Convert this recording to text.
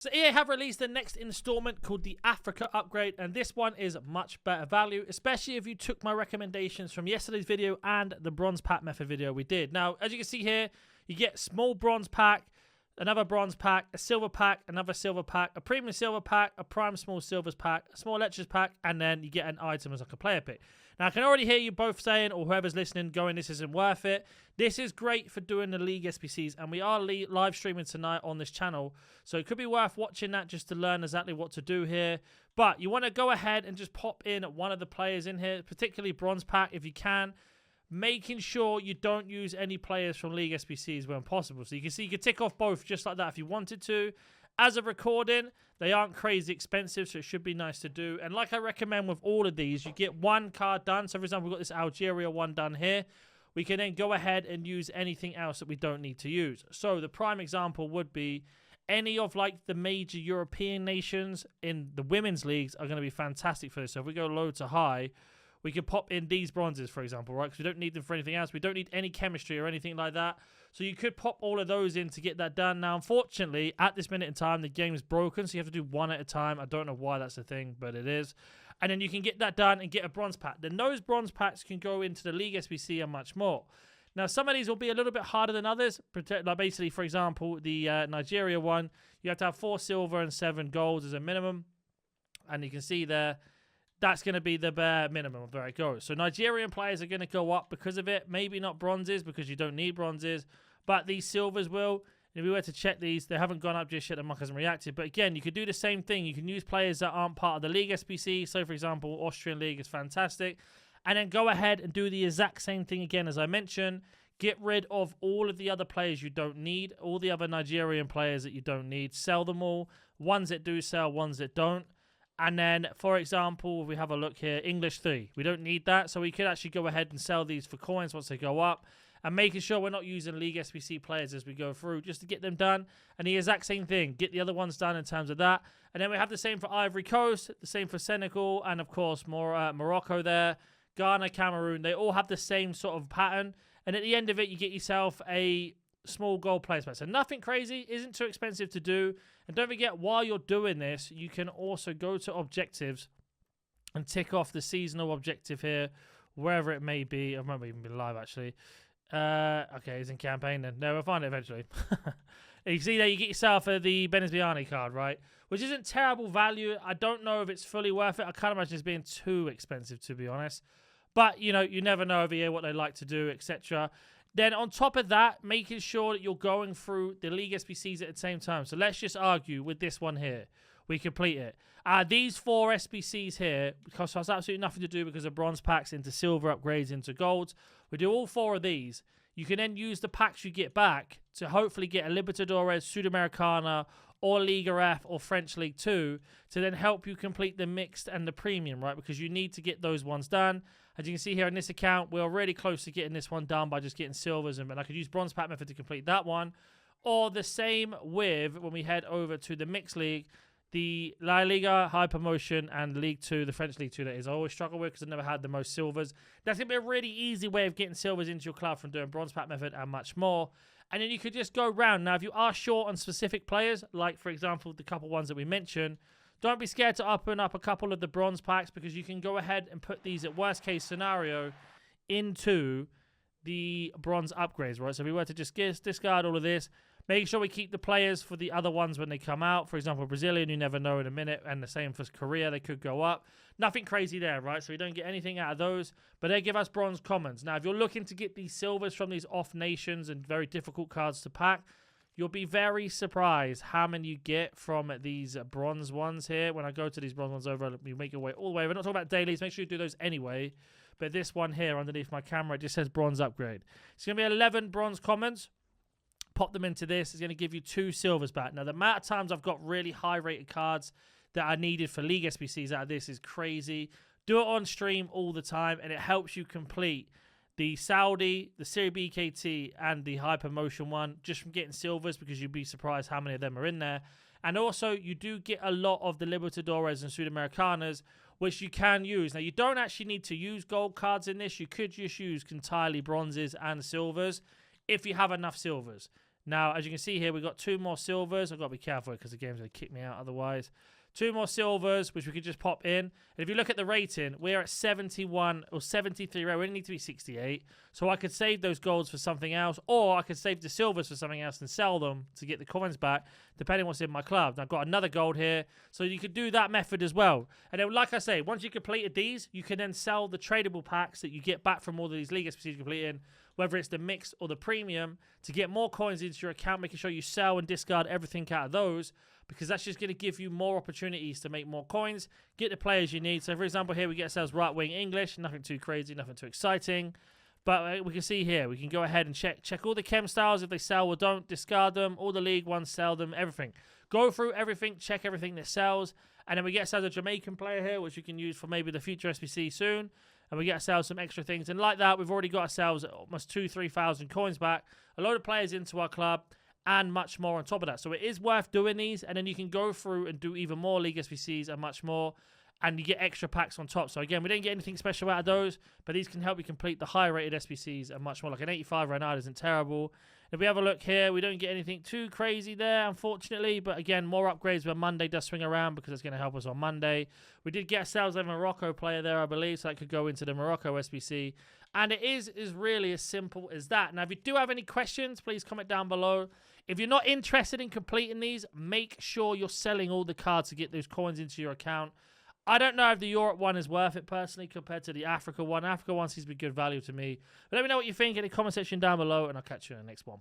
So EA have released the next installment called the Africa upgrade, and this one is much better value, especially if you took my recommendations from yesterday's video and the bronze pack method video we did. Now, as you can see here, you get small bronze pack, another bronze pack, a silver pack, another silver pack, a premium silver pack, a prime small silvers pack, a small electors pack, and then you get an item as like a player pick. Now, I can already hear you both saying, or whoever's listening, going, this isn't worth it. This is great for doing the League SBCs, and we are live streaming tonight on this channel, so it could be worth watching that just to learn exactly what to do here. But you want to go ahead and just pop in one of the players in here, particularly bronze pack if you can, making sure you don't use any players from League SBCs when possible. So you can see you can tick off both just like that if you wanted to. As of recording, they aren't crazy expensive, so it should be nice to do. And like I recommend with all of these, you get one card done. So for example, we've got this Algeria one done here. We can then go ahead and use anything else that we don't need to use. So the prime example would be any of like the major European nations in the women's leagues are going to be fantastic for this. So if we go low to high, we can pop in these bronzes, for example, right? Because we don't need them for anything else. We don't need any chemistry or anything like that. So you could pop all of those in to get that done. Now, unfortunately, at this minute in time, the game is broken, so you have to do one at a time. I don't know why that's a thing, but it is. And then you can get that done and get a bronze pack. Then those bronze packs can go into the League SBC and much more. Now, some of these will be a little bit harder than others. Like basically, for example, the Nigeria one, you have to have 4 silver and 7 golds as a minimum. And you can see there, that's going to be the bare minimum of where it goes. So Nigerian players are going to go up because of it. Maybe not bronzes because you don't need bronzes, but these silvers will. If we were to check these, they haven't gone up just yet. The mark hasn't reacted. But again, you could do the same thing. You can use players that aren't part of the League SBC. So, for example, Austrian League is fantastic. And then go ahead and do the exact same thing again, as I mentioned. Get rid of all of the other players you don't need. All the other Nigerian players that you don't need. Sell them all. Ones that do sell, ones that don't. And then, for example, if we have a look here, English 3. We don't need that, so we could actually go ahead and sell these for coins once they go up. And making sure we're not using League SBC players as we go through, just to get them done. And the exact same thing, get the other ones done in terms of that. And then we have the same for Ivory Coast, the same for Senegal, and of course, Morocco there. Ghana, Cameroon, they all have the same sort of pattern. And at the end of it, you get yourself a small gold placement. So nothing crazy, isn't too expensive to do. And don't forget, while you're doing this, you can also go to objectives and tick off the seasonal objective here, wherever it may be. I might even be live, actually. Okay, it's in campaign then. No, we'll find it eventually. You see there, you get yourself the Benziani card, right? Which isn't terrible value. I don't know if it's fully worth it. I can't imagine it's being too expensive, to be honest. But, you know, you never know over here what they like to do, etc. Then on top of that, making sure that you're going through the League SBCs at the same time. So let's just argue with this one here. We complete it. These 4 SBCs here, because has absolutely nothing to do because of bronze packs into silver upgrades into golds. We do all 4 of these. You can then use the packs you get back to hopefully get a Libertadores, Sudamericana, or Liga F, or French League 2 to then help you complete the mixed and the premium, right? Because you need to get those ones done. As you can see here in this account, we're already close to getting this one done by just getting silvers, and I could use bronze pack method to complete that one. Or the same with when we head over to the mixed league, the La Liga, High Promotion, and League 2, the French League 2 that is. I always struggle with because I've never had the most silvers. That's going to be a really easy way of getting silvers into your club from doing bronze pack method and much more. And then you could just go round. Now, if you are short on specific players, like, for example, the couple ones that we mentioned, don't be scared to open up a couple of the bronze packs because you can go ahead and put these at worst case scenario into the bronze upgrades, right? So if we were to just discard all of this, make sure we keep the players for the other ones when they come out. For example, Brazilian, you never know in a minute, and the same for Korea, they could go up. Nothing crazy there, right? So we don't get anything out of those, but they give us bronze commons. Now, if you're looking to get these silvers from these off nations and very difficult cards to pack, you'll be very surprised how many you get from these bronze ones here. When I go to these bronze ones over, you make your way all the way. We're not talking about dailies. Make sure you do those anyway. But this one here underneath my camera, it just says bronze upgrade. It's going to be 11 bronze commons. Pop them into this. It's going to give you 2 silvers back. Now, the amount of times I've got really high-rated cards that are needed for League SBCs out of this is crazy. Do it on stream all the time, and it helps you complete the Saudi, the Serie B KT, and the High Promotion one just from getting silvers, because you'd be surprised how many of them are in there. And also, you do get a lot of the Libertadores and Sudamericanas, which you can use. Now, you don't actually need to use gold cards in this. You could just use entirely bronzes and silvers if you have enough silvers. Now, as you can see here, we've got 2 more silvers. I've got to be careful because the game's going to kick me out otherwise. 2 more silvers, which we could just pop in. And if you look at the rating, we're at 71 or 73. We only need to be 68. So I could save those golds for something else, or I could save the silvers for something else and sell them to get the coins back, depending on what's in my club. And I've got another gold here. So you could do that method as well. And then, like I say, once you completed these, you can then sell the tradable packs that you get back from all of these League SBCs completing, whether it's the mix or the premium, to get more coins into your account, making sure you sell and discard everything out of those, because that's just going to give you more opportunities to make more coins, get the players you need. So, for example, here we get ourselves right-wing English, nothing too crazy, nothing too exciting. But we can see here, we can go ahead and check all the chemstyles, if they sell or don't, discard them, all the league ones, sell them, everything. Go through everything, check everything that sells, and then we get ourselves a Jamaican player here, which we can use for maybe the future SBC soon. And we get ourselves some extra things. And like that, we've already got ourselves almost 2,000-3,000 coins back, a load of players into our club, and much more on top of that. So it is worth doing these, and then you can go through and do even more League SBCs and much more, and you get extra packs on top. So again, we didn't get anything special out of those, but these can help you complete the high-rated SBCs and much more. Like an 85 right now isn't terrible. If we have a look here, we don't get anything too crazy there, unfortunately. But again, more upgrades when Monday does swing around, because it's going to help us on Monday. We did get ourselves a Morocco player there, I believe, so that could go into the Morocco SBC. And it is really as simple as that. Now, if you do have any questions, please comment down below. If you're not interested in completing these, make sure you're selling all the cards to get those coins into your account. I don't know if the Europe one is worth it personally compared to the Africa one. Africa one seems to be good value to me. But let me know what you think in the comment section down below, and I'll catch you in the next one.